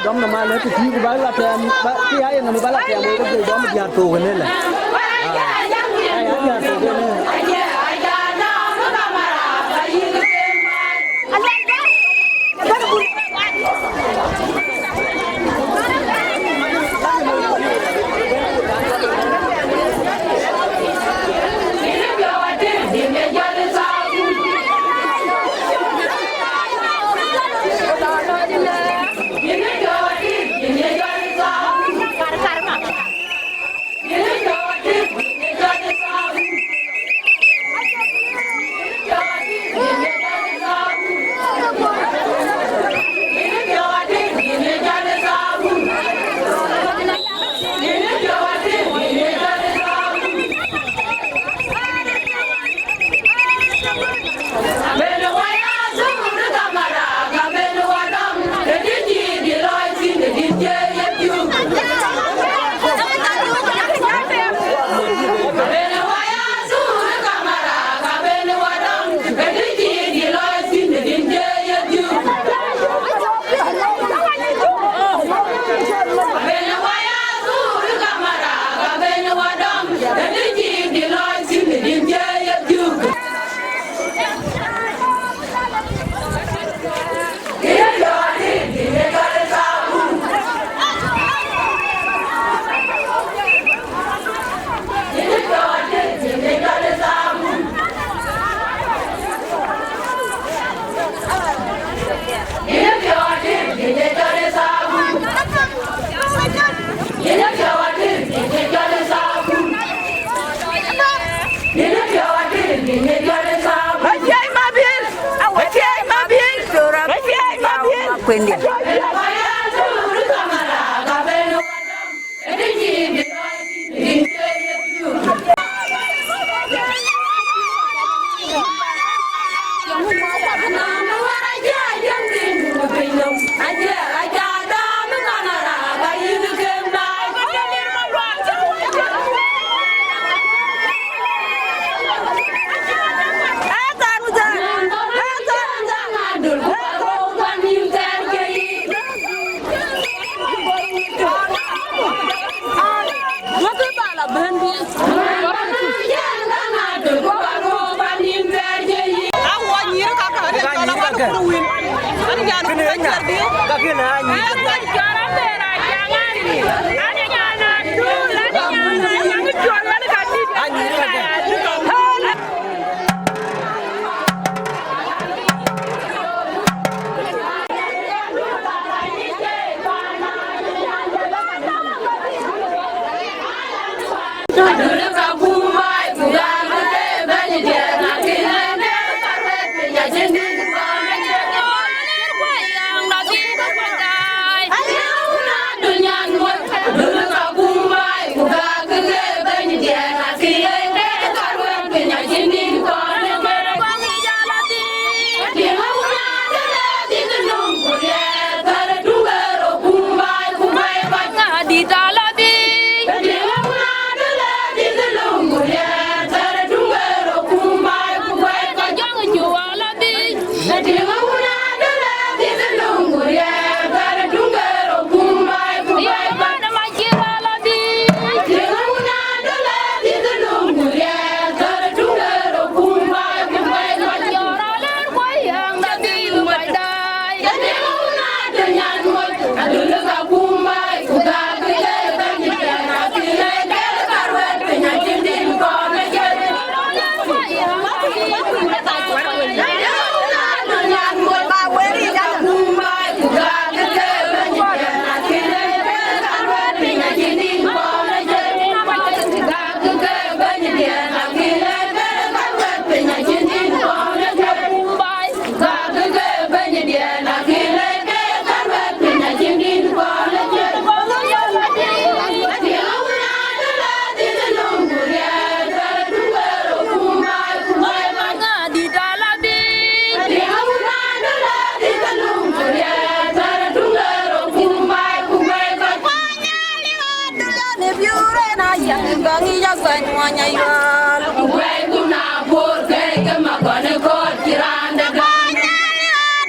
Đom nằm lên thì chỉ có là tiền cái ai nó mới là tiền mới có gì đó một nhà tù cái nên là ai nhà tù cái nên quên điểm. Kumba monya yal way kuna por ke ma gone ko tiranda gane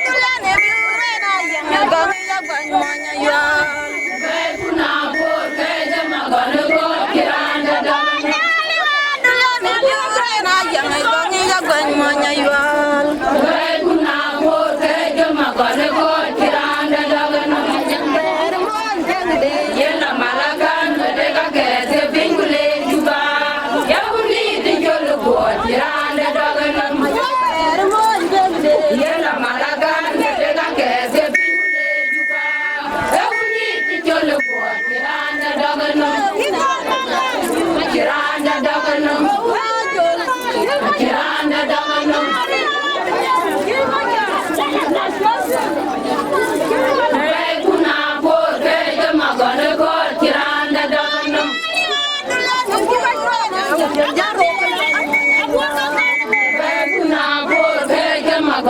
tulane biure na yang gane ya gane monya yal way kuna por ke ma gone ko tiranda gane tulane biure na yang gane ya gane monya yal way kuna por ke ma gone ko tiranda gane yela malagan de ka ke se bingule juba ya buni de jolo ko tiranda dogana yela malagan de ka ke se bingule juba ya buni de jolo ko tiranda dogana tiranda dogana tiranda dogana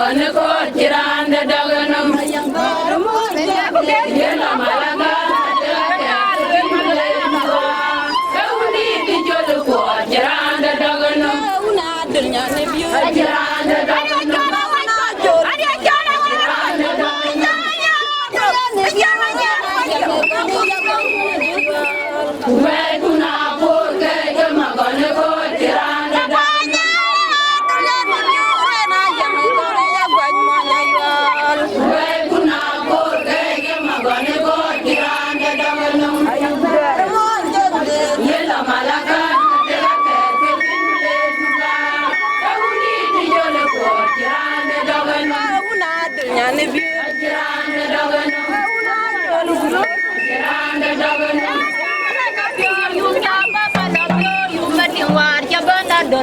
gone ko tiranda daganam yela malaga ewni di jolu ko tiranda daganam una dunya ne biyo tiranda daganam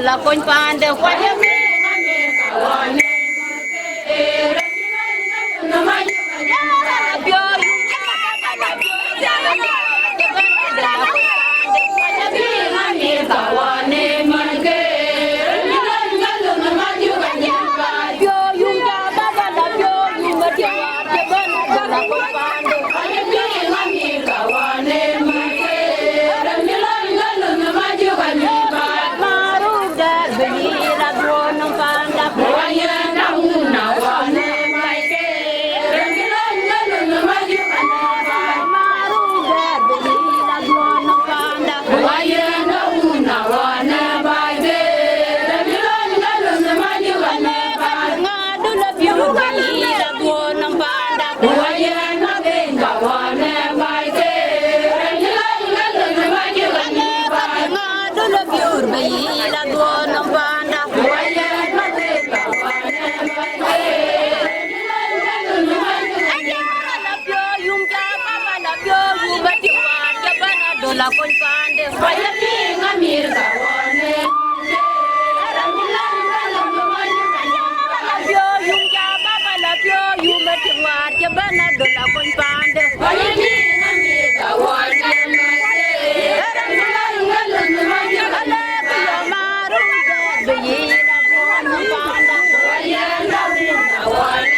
la coin pande kwanya mi kawane no mai bio kawane manke bio yung ja baba la bio yung matia ke bana la coin pande kwanya mi kawane manke la coin pande falla pinga mirga wone la bio yung ja baba la bio yung matiwar ke bana do la coin pande falla pinga mirga wone maru de yi la bona panda falla pinga wone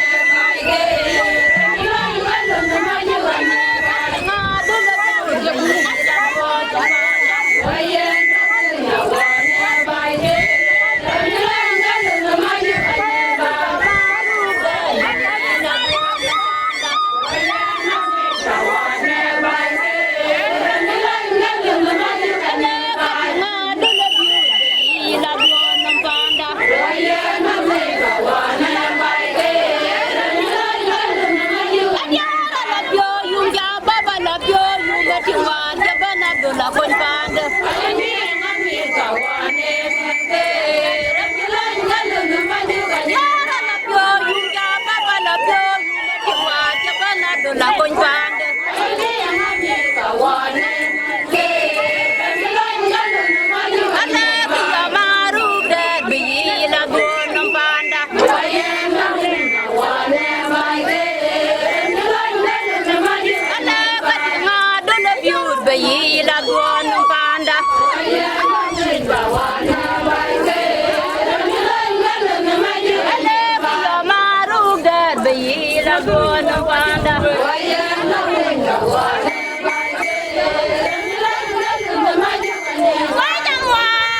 la coin pande la coin pande Why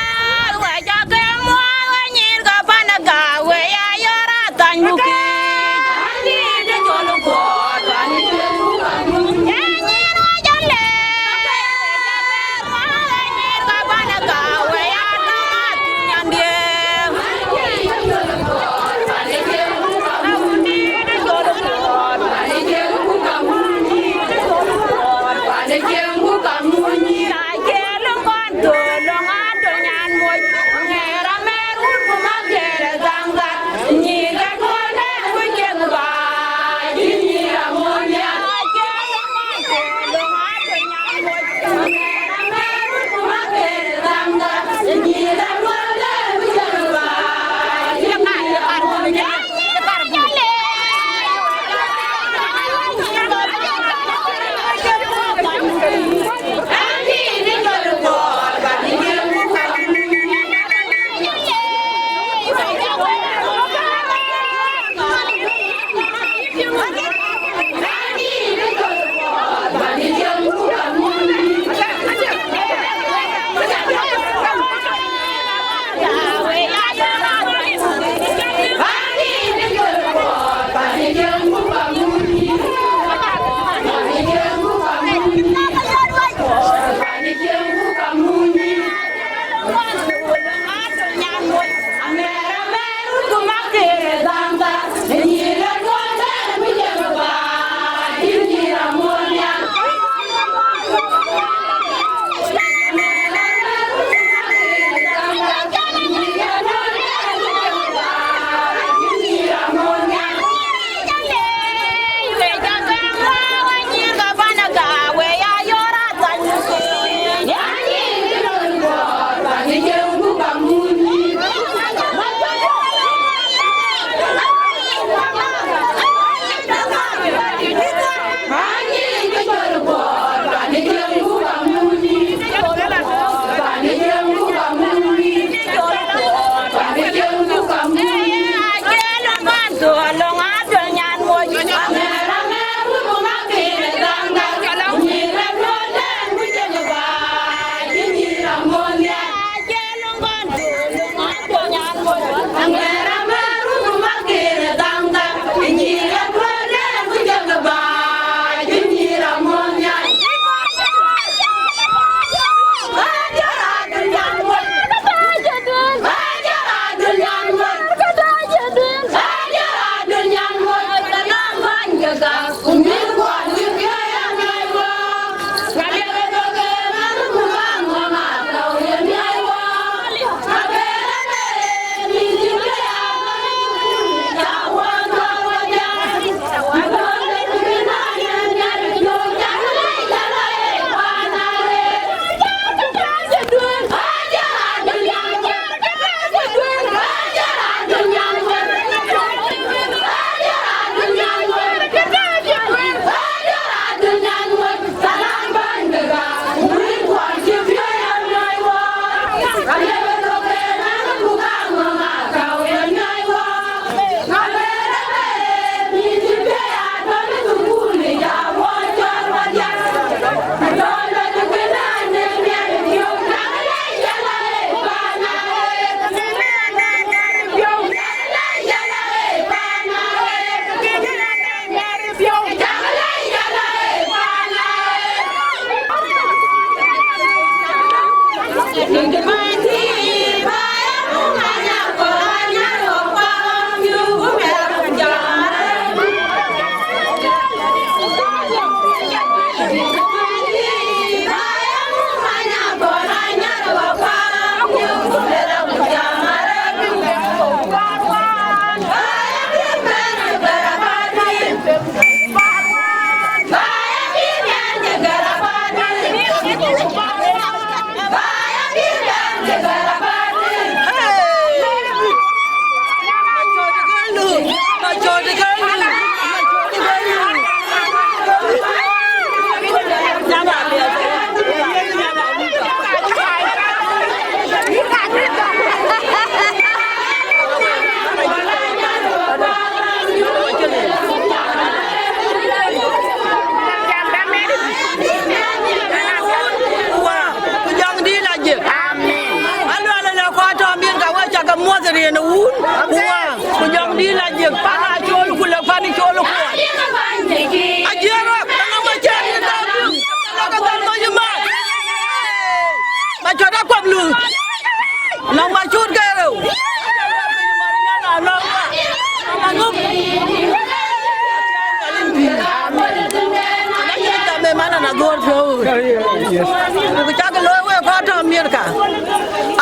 Mana na gor fo ku cha ke lo we ko to America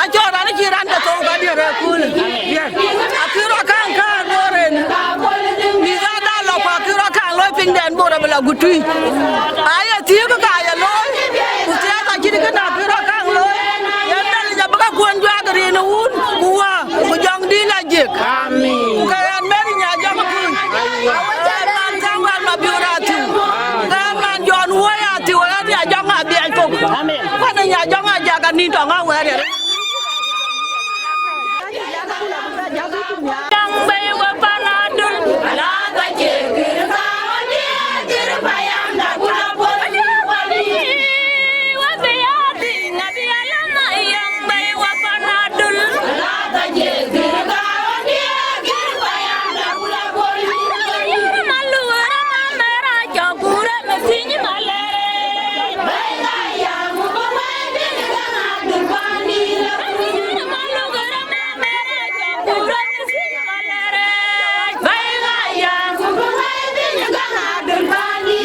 a jo ra ni ran da to ga di re ku ye a ki ro kan ka no ren mi ga da lo pa ki ro kan lo ping den bo ra bla gutui a ye ti ko ka ya lo ku cha ta ki ka na ki ro kan lo ya da ja ba ka kuan ja ga ri no un ku wa ku jong di la jek amin ka an me nya ja ma ku man kan wa ma bi ra tu ka man jon wo ya ti wa ya ja ma bi ai ko amen ko na nya ja ma ja ga ni to nga wa re Yang bewa panadul la ta je kir ka oni kir bayam da kula poli poli wa be ati nabi alama yang bewa panadul la ta je kir ka oni kir bayam da kula poli malu rama mera jagura mesinyi malere baila yang mo mai din kana durbani la malu rama mera jagura mesinyi malere baila yang mo mai din kana durbani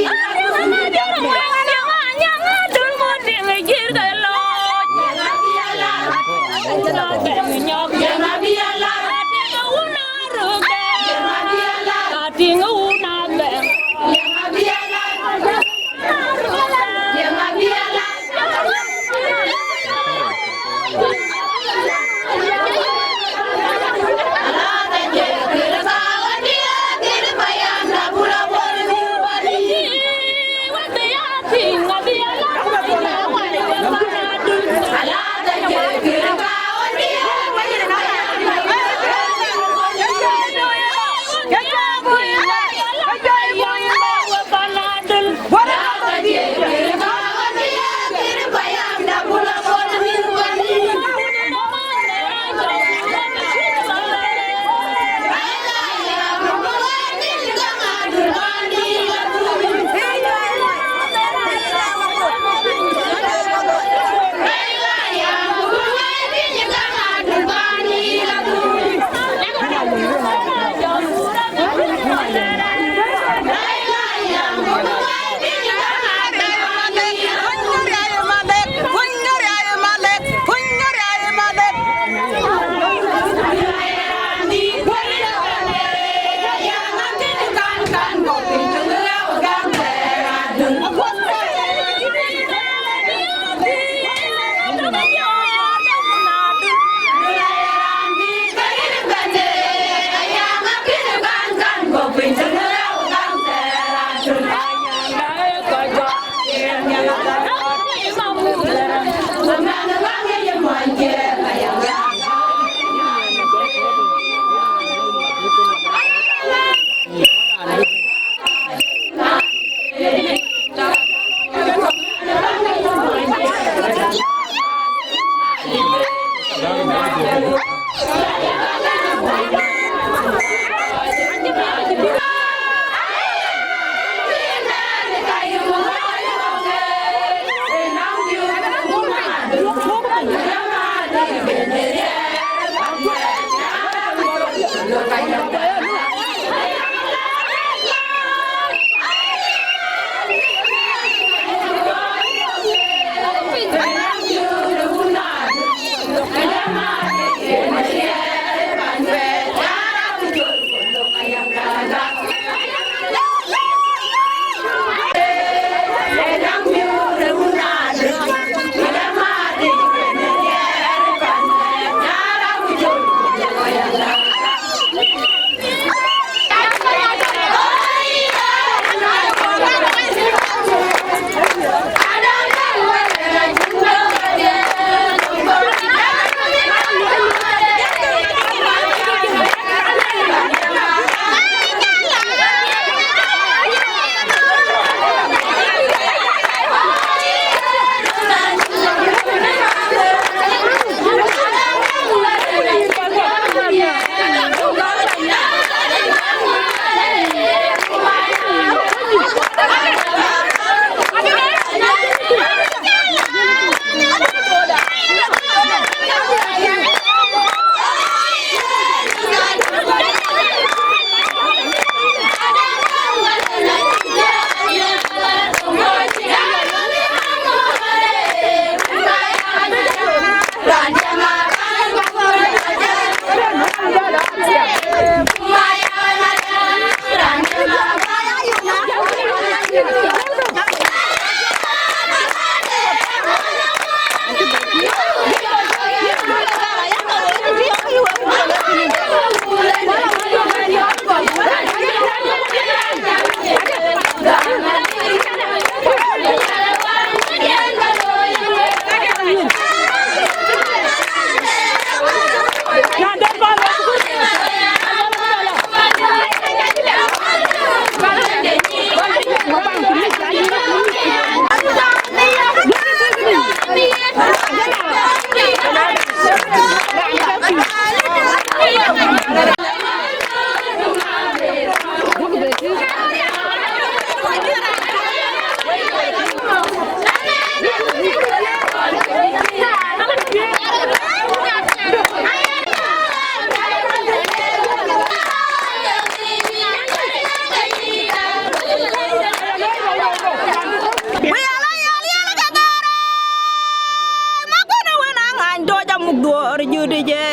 judi je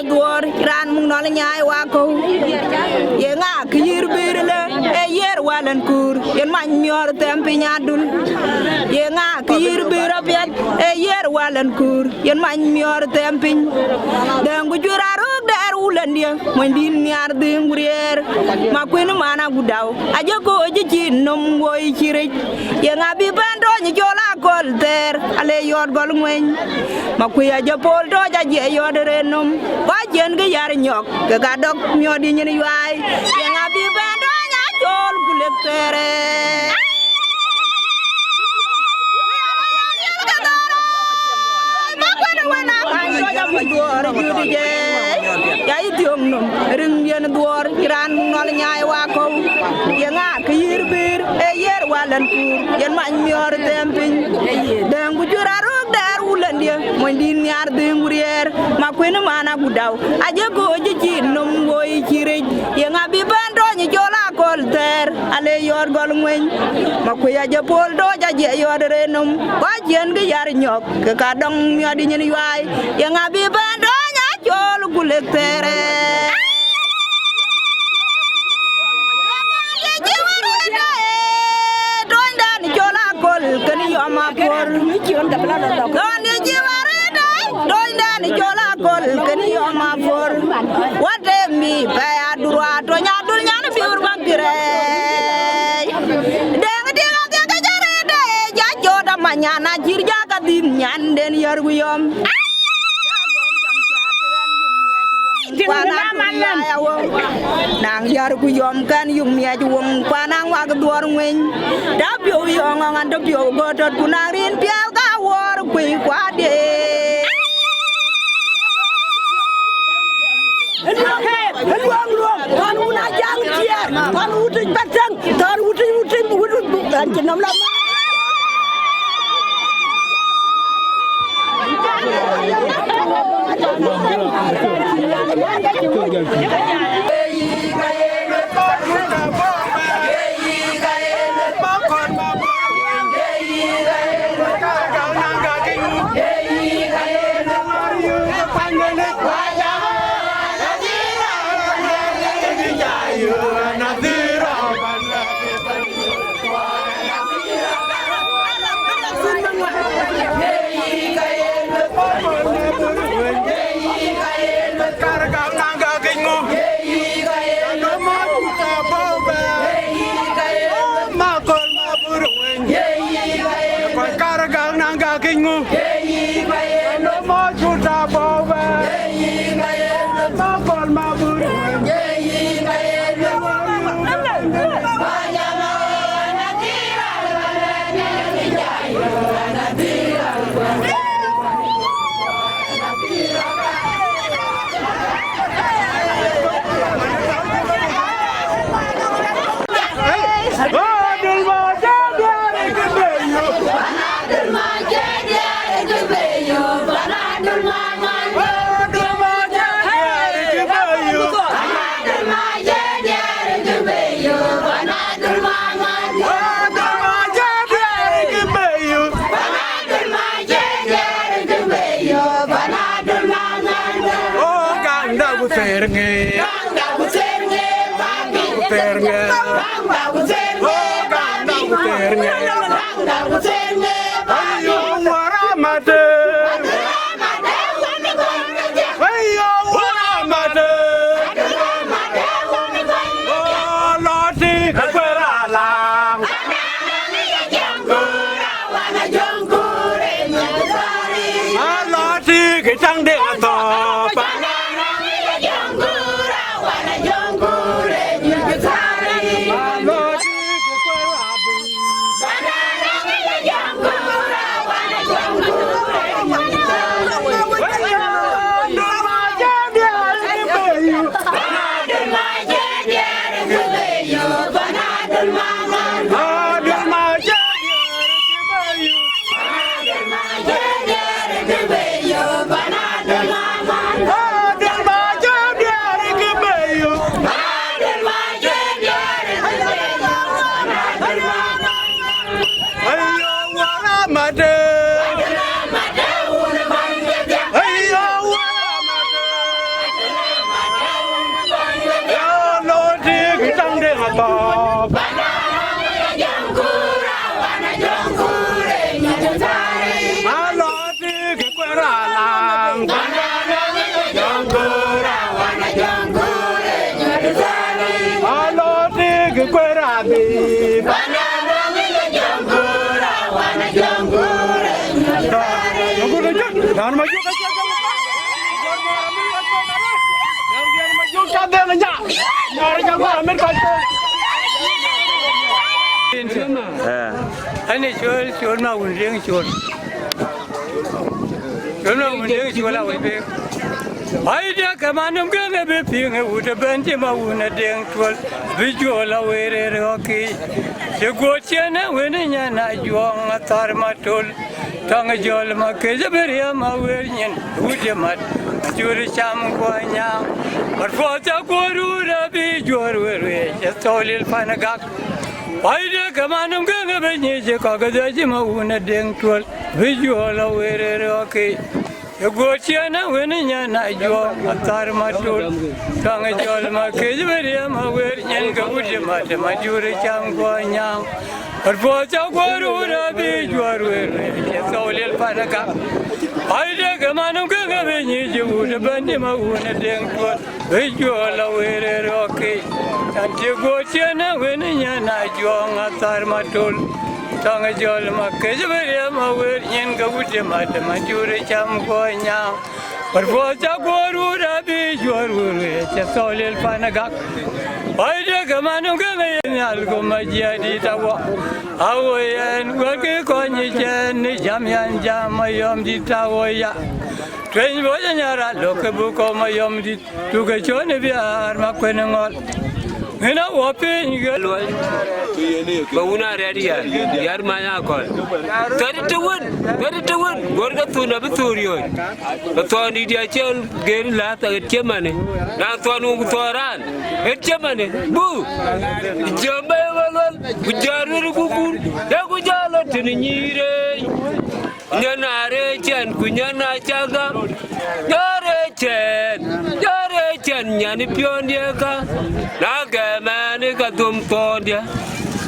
duor ran mung no nyaay wa ko ye nga kir birle e yer walan kur yen man ñor tempi ñadul ye nga kir birapet e yer walan kur yen man ñor tempi dangu juraru dar ulan dia moy din ñar de ngurier ma kwenu mana gudaw aja ko ji nom woy ci rek ye nga bi bando ñi jola kol ter ale yor gol ngwen ma kuya ja pol do ja je yodere nom ba jen ga yar nyok ga dok nyodi ñini way ye nga bi bando nya jol gulek tere ma kwenu wana kan do ja bu dor judi je yai tiong nom ring yen duor kiran nol nyaay wa ko ye nga kir bir e yer walan kur yen ma ñor tempin dangu juraru dar ulan dia moy din ñaar de ngurier ma kwenu mana gudaw aje ko ji nom woy ci rej ye nga bi bando ñi jola kol ter ale yor gol ngwen ma ko ya je pol do ja je yodere nom ba jen ga yar nyok ka dong ñodi ñini way ye nga bi bando nya jol gulek tere kani yoma por doni jiware dai doindani jola kol kani yoma por wade mi pa adura to nyadul nyana bi urban dire deng dinga ga jare dai ja joda manyana jirja ka din nyanden yargu yom nang yar ku yom kan yum ya juwong panang wa duor ngwen da bio yong ngan da bio godot kunarin pial ka wor ku kwade luang luang tan una jang cia tan utin patang tan utin udut bukan jenom lama Mother Ini syul mau undang syul mau undang syul lah wei. Hai dia kemanam ke ngebe ping udah banci mau nadeng syul visual lah wei reroki. Segocena weninya na juang atar matul tang jol makai jaberia mawernya udah mat juri cam kuanya berfoto guru rabi jor wei setolil panagak. Aida kemanam ke ngebe je kagak aja mau nadeng syul visual lah wei reroki. Segocena weninya na juang atar matul tang jol makai jaberia mawernya udah mat juri cam kuanya berfoto guru rabi jor wei setolil panagak. Aida kemanam ke ngebe je udah bandi mau nadeng syul visual lah wei reroki. Nanti gocena weninya na juang atar matul tang jol makai jaberia mawernya udah mat juri cam kuanya berfoto guru rabi jor wei setolil panagak. Aida kemanam ke ngebe algo majadi tawa awoyan wake konyi jen jamyan jamayom di tawoya tren boja nyara loke buko mayom di tuga chone biar makwenengol Hena wape ngal bauna redia yar manya kol tadi tuwun gorga tuna beturiyo betoni dia cel geri la ta chemane na tonu toran chemane bu jambe walwal bujaru kukur da kujalo tininyire nyanare chen kunyana chaga yare chen nyani piondia ka naga mani ka dum tondia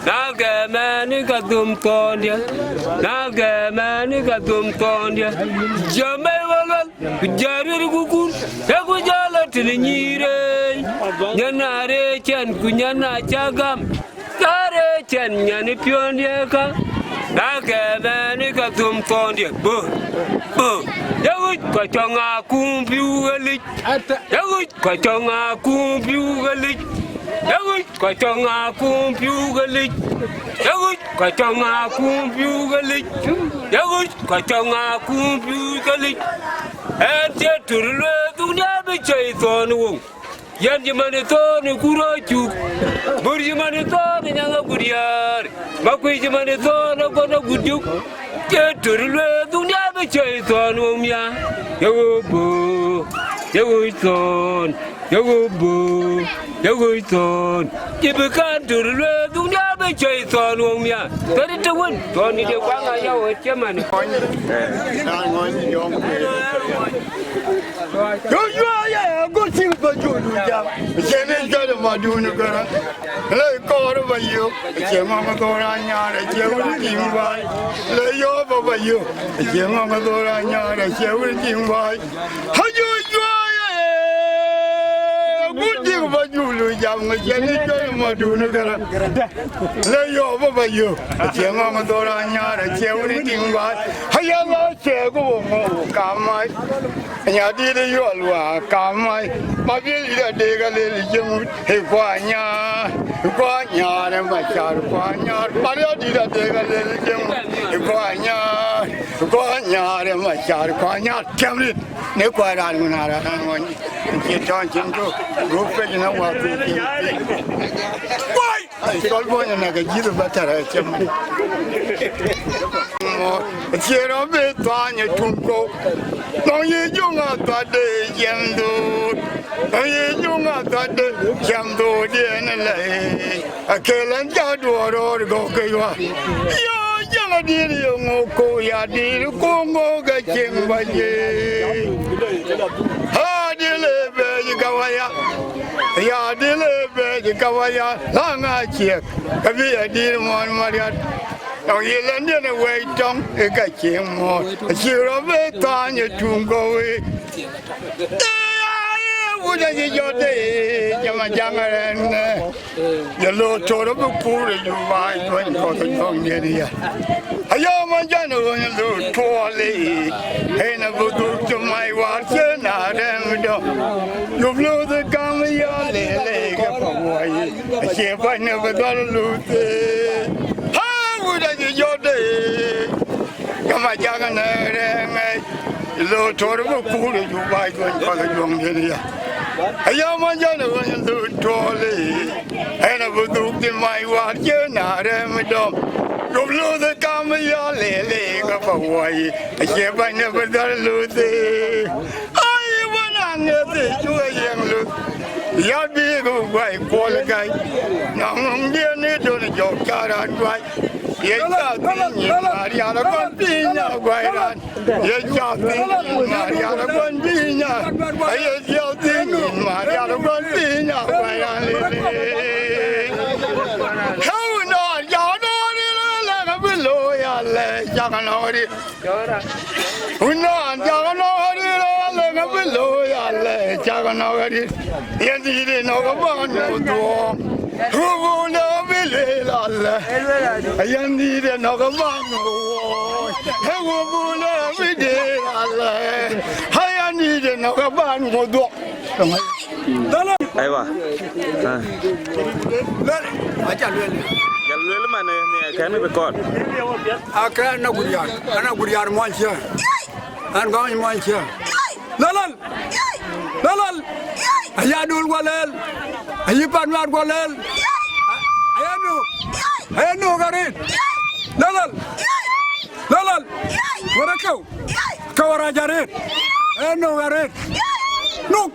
naga mani ka dum tondia jambe walwal bujaru kukur da kujalo tininyire nyanare chen kunyana chaga yare chen nyani piondia ka Naga ka dum tondia bu Yawit ka changa kumpiu galit Yawit ka changa kumpiu galit Yawit ka changa kumpiu galit Yawit ka changa kumpiu galit Yawit ka changa kumpiu galit Ente turle dunia becai tonu Yan jemane tonu kuroju Bur jemane tonu nyanga kuriar Makui jemane tonu kono gujuk Keturle dunia becai tonu umya Yagobo Yagoiton Yagobo Yagoiton Jibekan turle dunia becai tonu umya Tadi tuwun tonu dia wanga yawo jemane Yo ya go sing ba jodu jam jene jale ma dunu kara le ko ro ba yo je ma ma do ra nya re je wu ti ba le yo ba yo je ma ma do ra nya re je wu ti ba ha yo ya go sing ba jodu jam jene jale ma dunu kara le yo ba yo je ma ma do ra nya re je wu ti ba ha ya la che go mo ka mai nya di de yo lwa ka mai ma bi li de ga le jing he kwa nya re ma cha kwa nya pa ri di de ga le jing he kwa nya re ma cha kwa nya kem ri ne kwa ra nu na ra ngo ni ji chon jing jo ro pe na wa tu ti wai ai sol bo na ga ji de ba ta ra chem mo ji ro be twa ni tung ko Nong ye junga tade jamdo, nong ye junga tade jamdo dia nalai. Akelan jadu orang go kaiwa. Yo jangan diri ngoko ya diri kongo gaceng baje. Ha dile be kawaya ya dile be kawaya la nga che kabi adi mon mariat Ông yên lên đi này quay trong cái chuyện một chiều đó về ta như chung coi vui ra gì cho thế cho mà chẳng là giờ lô cho nó bốc phù để dùng vai thôi còn cái con gì đi à giờ mà chẳng được như lô cho đi hay là bốc phù cho mày qua chơi nào đem đâu lúc lô thì cam bây giờ lệ cái phòng ngoài chia phải nữa phải đó lô thế vui ra gì cho thế cho mà chẳng là ngay lô cho nó bốc phù để dùng vai thôi còn cái con gì đi à giờ mà chẳng được như lô cho đi hay là bốc phù thì mày qua chơi nào đem đâu lúc lô thì cam bây giờ lệ cái phòng ngoài chia phải nữa phải đó lô thế ai mà nàng nghe thế chúa yên lô ya bi go quay qua lại cái nong dia ni đồ này cho cả ra quay ye cha tin Maria nó con tin nhà quay ra ye cha tin Maria nó con tin nhà ye cha tin Maria nó con tin nhà quay ra không nó giờ nó đi là cái bên lối à là chắc nó đi nó giờ nó đi là cái bên lối à là chắc nó đi hiện thì đi nó có bao nhiêu đồ không nó biết là hiện thì đi nó có bao nhiêu không nó biết là hiện thì đi nó có bao nhiêu đồ Aywa. Lên, ở chả lên. Chả lên mà này cái này phải còn. À cái nó guriar mọi chuyện. Anh có mọi chuyện. Lên. Ayah dul qua lên. Ayah panwan qua lên. Ayah nu garin. Lên. Mana kau rajarin. Ayah nu garin. Nuk.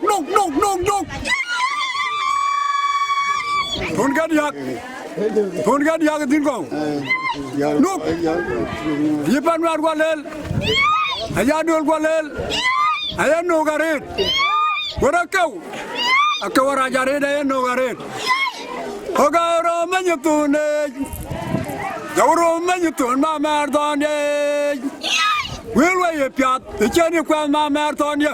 Thôn gạt yak tin không? Nuk. Ayah panwan qua lên. Ayah dul qua lên. Ayah nu garin. Mana kau rajarin ayah nu garin. Oga Roma nyutune. Roma nyutun ma mardon ye. Wilwe piat, ichani kwa ma mardon ye.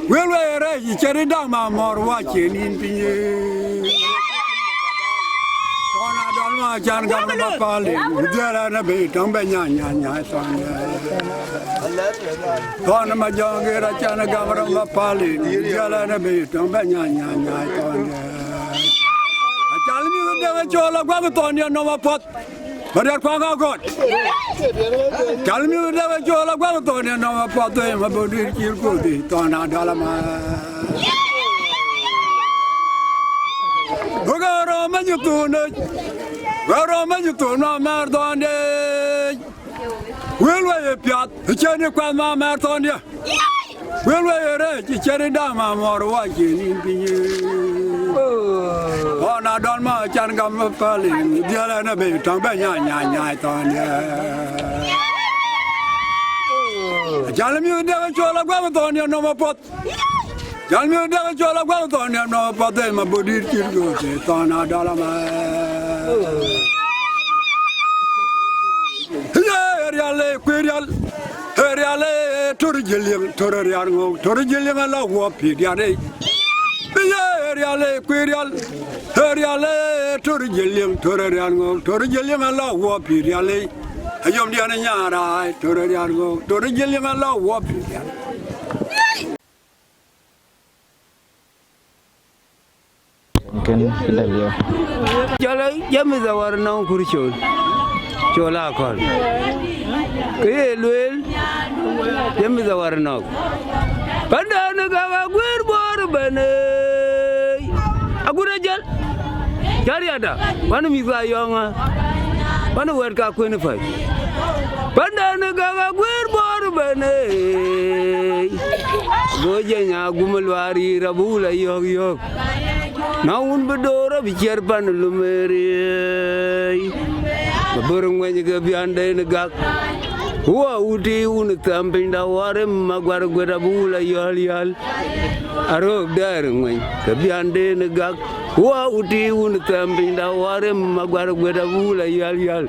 Wilwe re ichani dang ma morwa chenin pinye. Kona dolma chan gamma bapali, udara na be tombe nya sonye. Kona ma jongira chan gamma bapali, udara na be tombe nya sonye. Jalmi udah mencoba gua betonnya nama pot, berat gua ngagod. Jalmi udah mencoba gua betonnya nama pot tu yang berdiri kirku di tanah dalam. Gua orang menyutun nama merdonde. Wilwe piat, cari kuat nama merdonde. Wilwe re, cari dama morwa kini pinye. Oh, na don ma chan gam pali, dia la na be tang ba nya ton ya. Jalmi udah mencoba gua beton ya nama pot. Jalmi udah mencoba gua beton ya nama pot tu ma bodir kirgo se tanah dalam. Ya reale querial. Reale torjeliang la wo pi dia dei. Reale querial torjeliang la wo pi reale. Ayom dia nyara torjeliang la wo pi dia. Mungkin kita lihat. Jalan jam zawar nang kuricol. Chola kol. Ke luel jam zawar nang. Pada negara guir bor bane. Aku rajal. Cari ada. Mana misa yonga. Mana warga aku ni fai. Pada negara guir bor bane. Gojanya gumelwari rabula yok. Naun bedora bicar pan lumeri. Berung wajah kebiandai negak. wa uti un tampinda ware magwar gwera bula yal arok dar ngwen ka biande ne gak wa uti un tampinda ware magwar gwera bula yal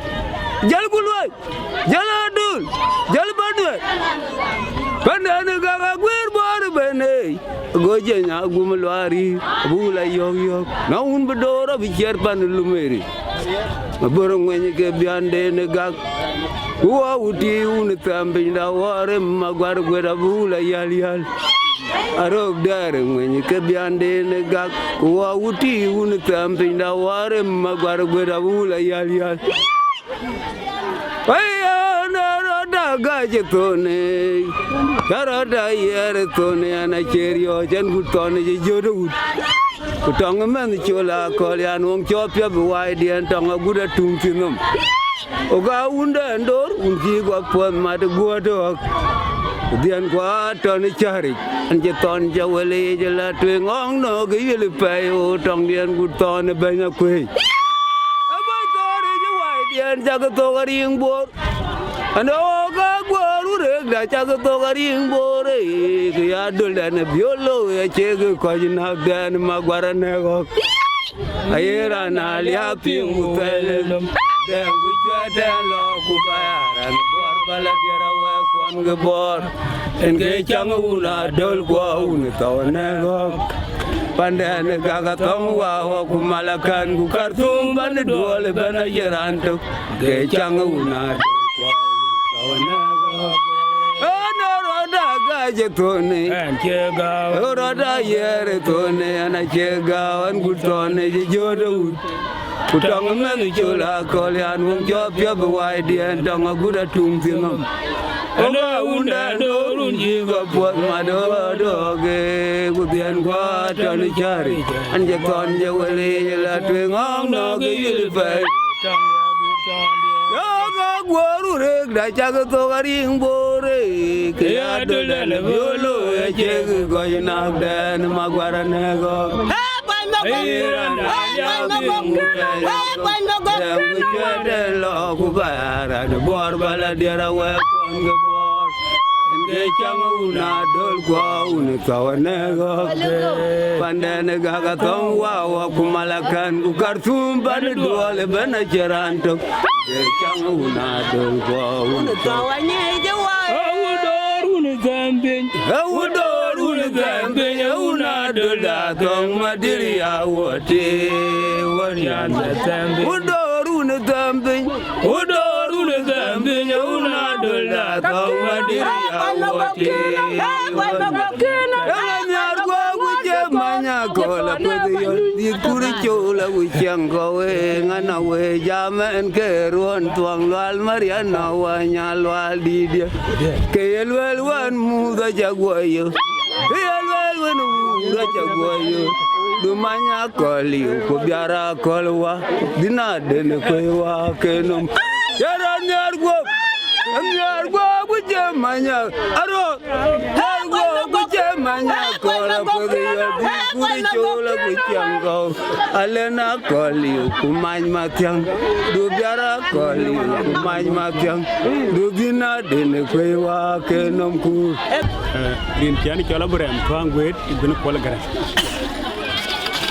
jal gulwai jal adul jal badwe pandane gaga gwer bor bene goje nya gumlwari bula yok na un bedora bi cher pan lumeri maboro ngwen ke biande ne gak wa uti un tampinda ware magwar gwera bula yal arok dar ngwen ke biande ne gak wa uti un tampinda ware magwar gwera bula yal Aya narada gaje tone narada yere tone ana cherio jan gutone je jodo utong men chola kolyan wong chopya buai dian tong guda tungtinum oga unda ndor unji go pon mad godo dian kwa ton chari anje ton jawale jala twengong no ge yele payo tong dian gutone banya kwe dian jaga togaring bor ando ga gwaru rek da jaga togaring bor ke ya dul dan biolo ya chege ko jina dan magwara nego ayera na lia ping mutelem den gu chade lo ku bayaran bor bala dera we kon ge bor en ge chang una dol gwa un to nego pandane gaga tong wa ku malakan ku kartum ban dol bana yeranto ge chang una ana roda gaje tone chega roda yere tone ana chega an gutone je jodo kutong men chula kolyan wong jopya bwai dien dong guda tungtingam Oga unda dorun jiga puat madoge kudian kuat ane cari anje konje wale la twengong noge yilpai Yoga gwaru rek da jaga togaring bore kaya dolan biolo ya jege goynak dan magwara nego bor bala dera we konge bor enge chang una dol gwa una kawanego pandane gaga tong wa kumalakan ku kartum ban dole bana jeranto enge chang una dol gwa una kawane jawa udorun zambe una dola tong madiri awote wanya zambe udorun zambe una dola tong madiri awote nyar gwa guje manya kola pediyo dikuri chola wichang kowe ngana we jamen ke ruan tuang lwal mariana wanya lwal didia ke yelwel wan muda jagwayo yelwel wan muda jagwayo dumanya koli ko biara kolwa dinade ne kowa kenom yaran nyar gwa guje manya aro guje manya kola pediyo dikuri chola wichang ko alena koli kumany matyang du biara koli kumany matyang du dinade ne kowa kenom ku rin tiani chola burem twang wet ibn kola gara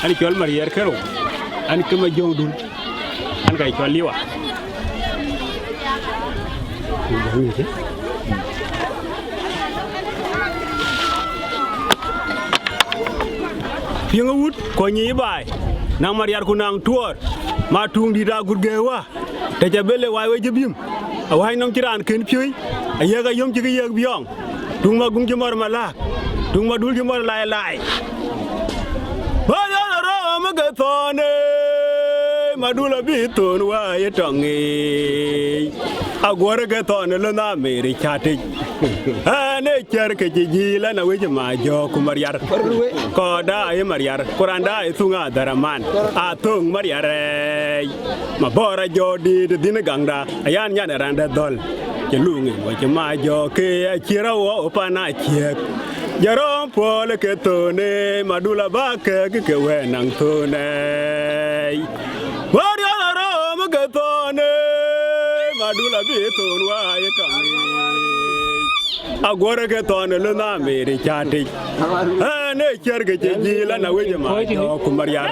ani chol marier kero ani kama jongdul an kay chol liwa Piang wut ko nyi bay nang mariar ku nang tuor ma tung di da gurgewa te jabele way we jibim away nang kiran ken pyoy ayaga yom ci yeg biong tung ma gung ci mor mala tung ma dul ci mor lay lay ba ya ro ma ga tone madula bi ton wa ye tongi agora ga tone lo na meri chate ane cher ke ji la na we ma jo ku mariar ko da ye mariar kuranda e tunga daraman a tung mariar ma bora jo di din gangda ayan nya randa dol ke lungi wa ma jo ke chira wo pa na chek jarom pole ke tone madula ba ke we nang tone Maria ro ma ke tone madula biton wa yakami agora ke ton le na mere chati ne cherge jila na weje ma jo kumaria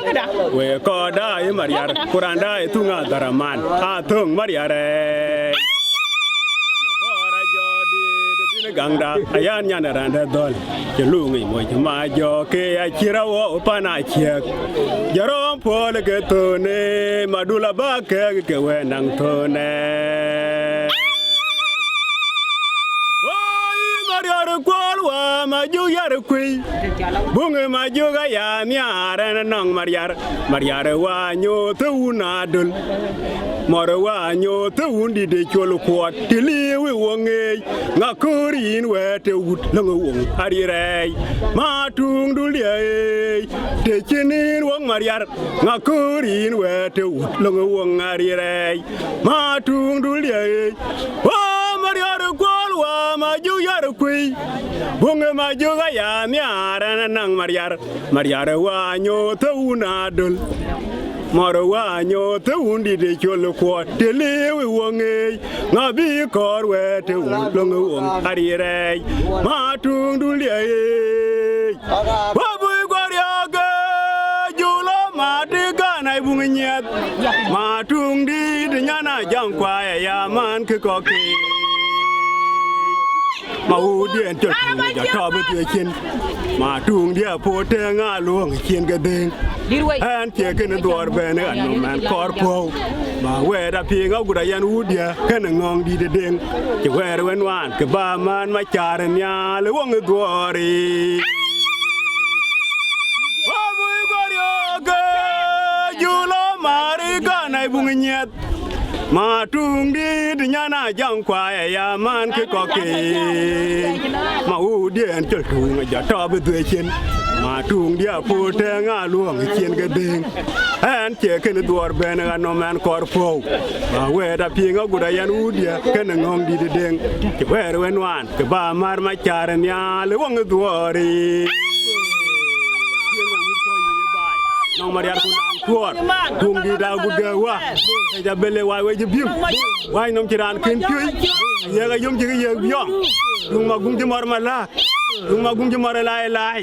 we ko da e maria kuranda e tunga daraman ha tung maria re mabora jodi de gangda ayan nyana randa dol ke lungi mo ma jo ke achira wo pana chek jarom pol ke tone madula ba ke we nang tone Kwalwa maju yar kui bunga maju gaya miara nang mariar wa nyo tu nadul mor wa nyo tu undi de cholo kwat tili wi wonge ngakurin we te wut lang wong ari rei ma tung dul ye te chinin wong mariar ngakurin we te wut lang wong ari rei ma tung dul ye mariar kwalwa maju yar kui bunga maju gaya miara nang mariar wa nyo tu nadul moro wa nyo te undi de cholo ko te lewe wonge ngabi kor we te long wong ari rei ma tung dul ye babu gwaria ga julo ma de ga nai bunga nyet ma tung di de nyana jang kwa ya man ke ko ke mau dien chot ja to be chin ma tung dia po te nga luong chien ga ding an che ken dor be ne an man kor po ma we da pi nga guda yan udia ken ngong di de ding che wer wen wan ke ba man ma char nya le wong dori wa bu gorio ga julo mari ga nai bung nyet ma tung di nyana jang kwa ya man ke ko ke ma u dien chol tung ja to be de chen ma tung dia po te nga luong chien ga ding an che ken dor ben ga no man kor po ma we da pi nga guda yan u dia ken ngong di de ding ke wer wen wan ke ba mar ma char nya le wong dori nong mariar ku nang tuor tung di da gu de wa ja bele wa we jibim wa nong kiran ken tuy ye ga yom ji ye yom dung ma gung ji mar ma la dung ma gung ji mar lai lai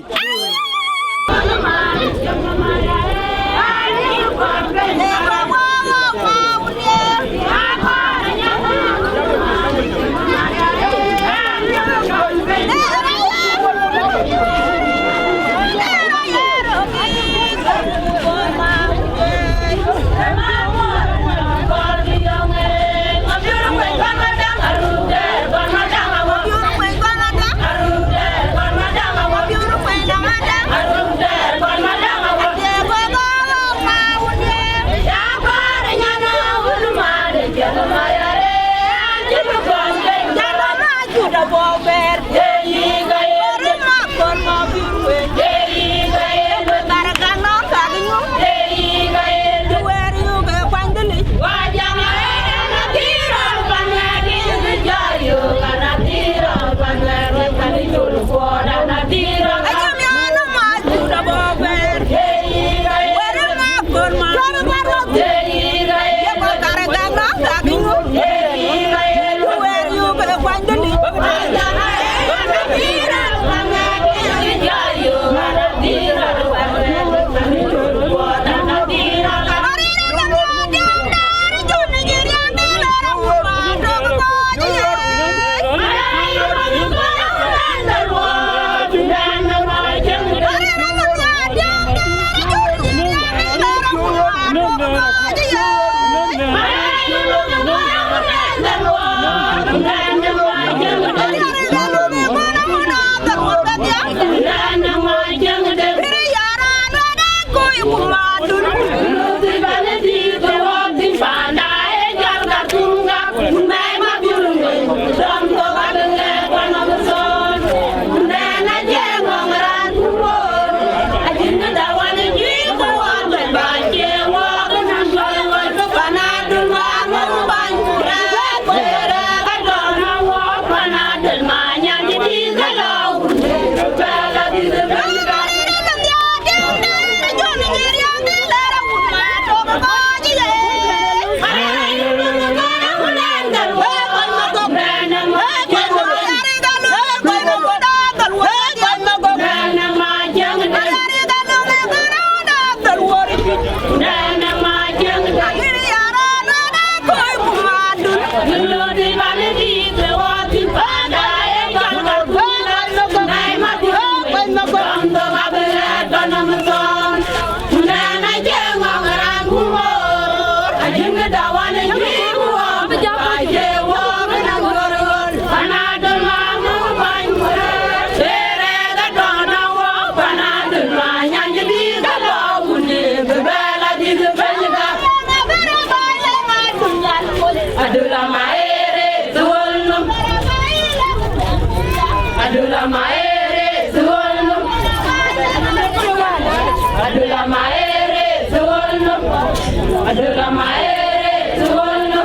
Adula maere tuolno,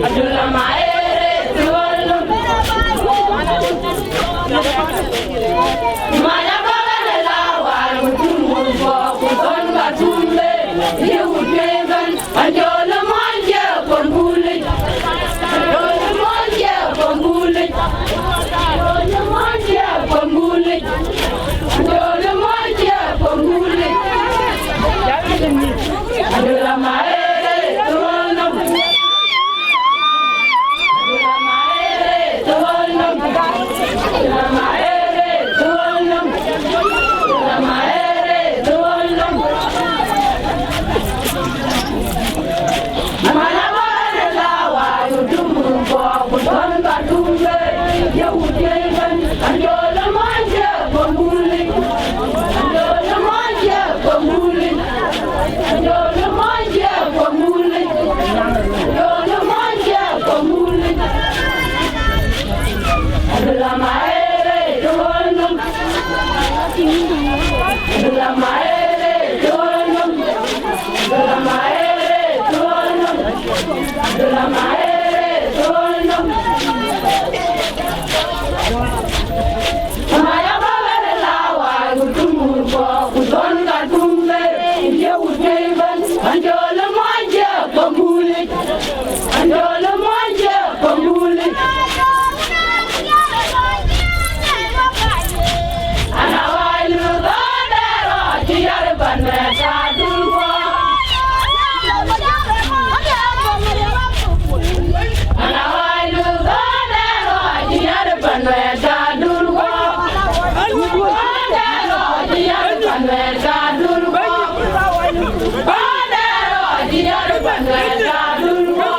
adula maere tuolno. Maya baba de la war kutumbo kuton batumbe, yehutevan ajola manja pambule, ajola manja pambule, ajola manja pambule, ajola manja pambule. Adula maere tuolno, adula maere tuolno, adula maere tuolno, adula maere tuolno. Mana bade lawa yudumu bo kuton batumbe, yehutevan anjola manja pambule, anjola manja pambule. Adula manja pambule, adula manja pambule. Adula maere tuolno, adula maere tuolno, adula maere tuolno, adula maere tuolno. Maya baba de lawa kutumu bo kuton katumbe, yehutevan anjola manja pambule, anjola manja pambule. Anawailu godero tiyar baneta dulwa, anawailu godero tiyar baneta dulwa, godero tiyar baneta dulwa, godero tiyar baneta dulwa.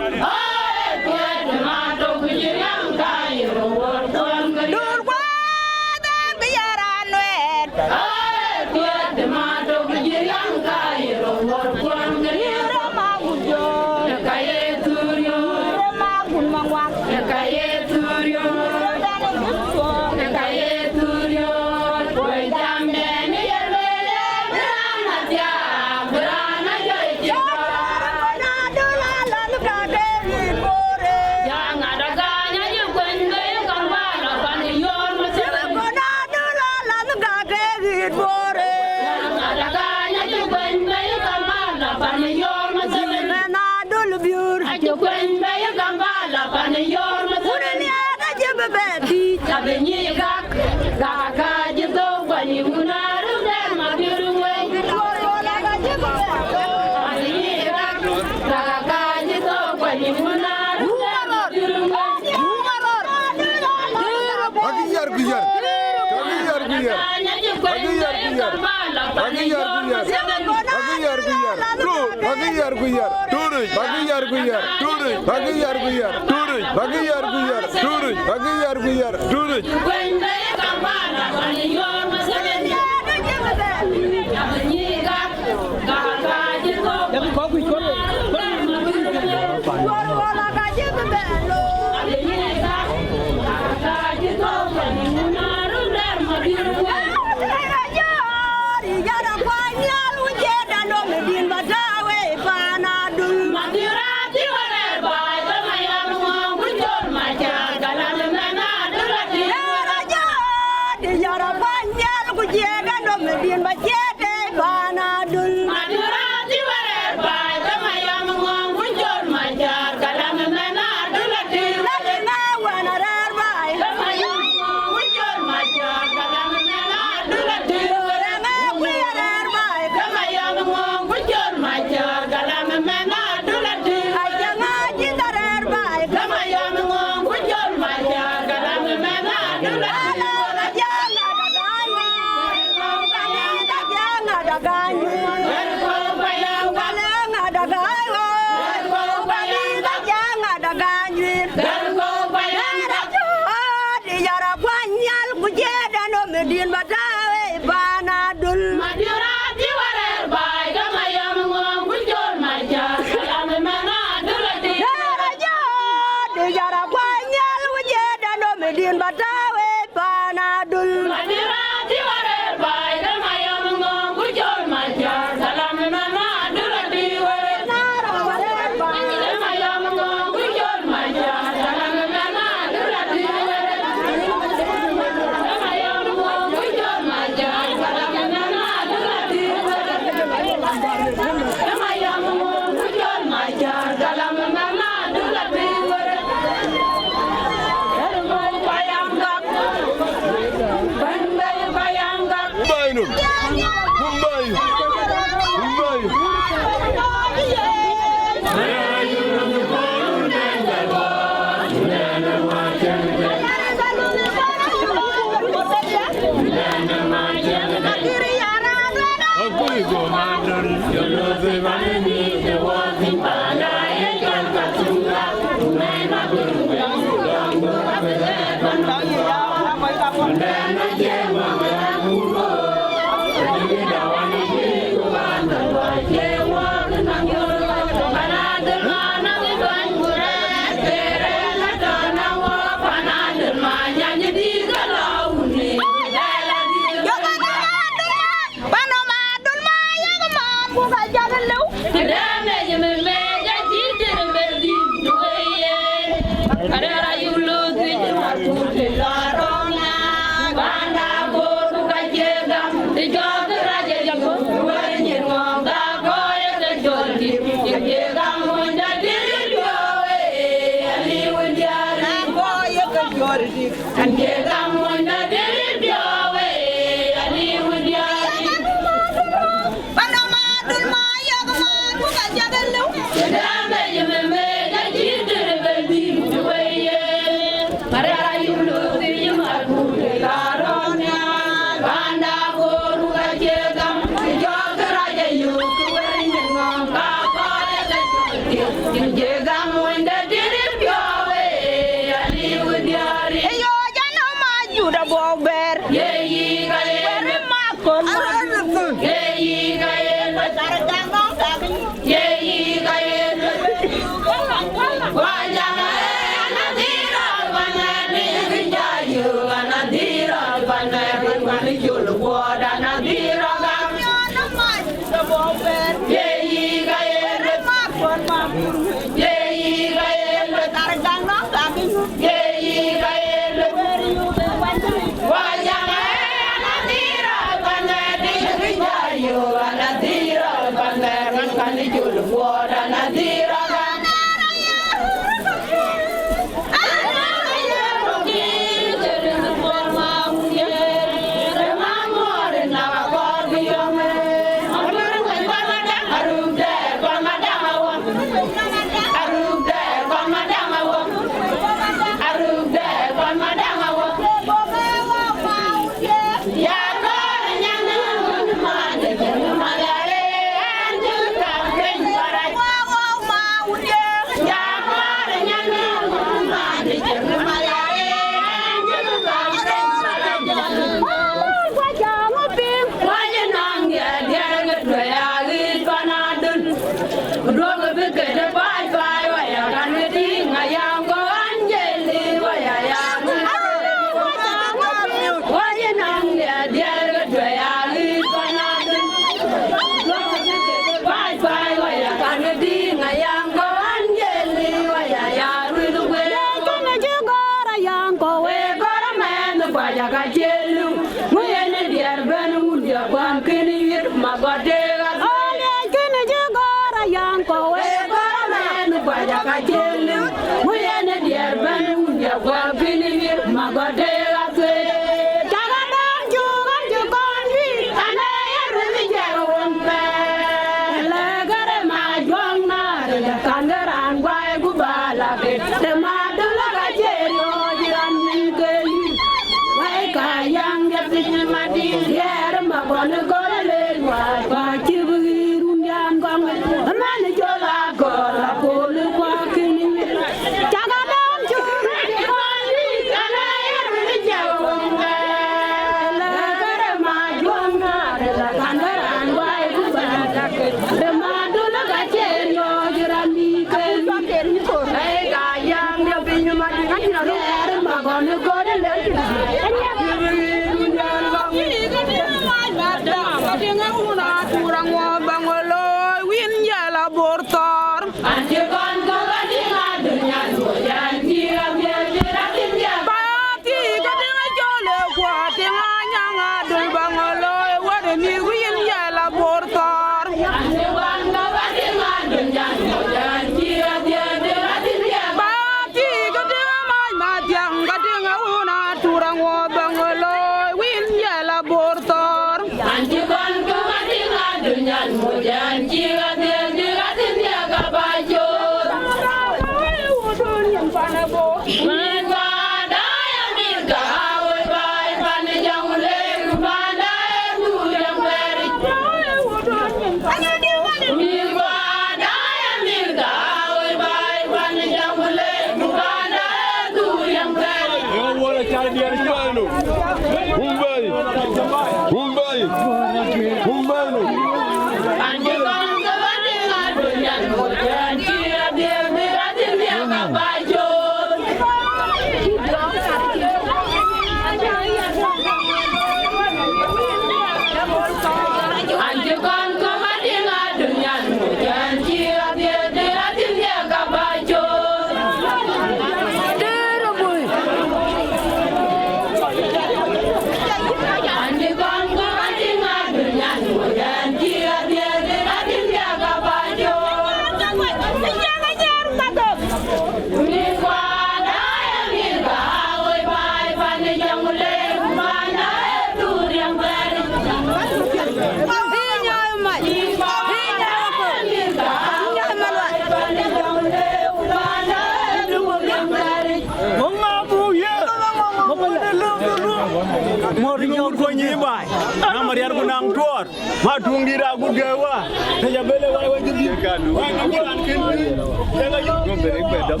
Mariar kunang tuor, matung dira gugawa, saya bela wai jadi, wai ngambilan kini, jaga yuk, ngobrol bedap,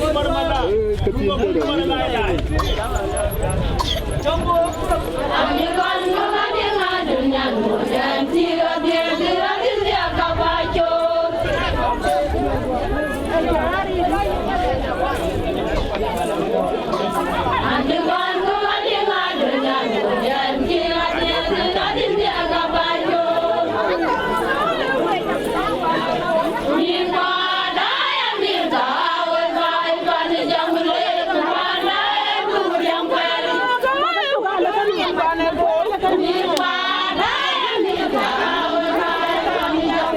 mana, jumbo,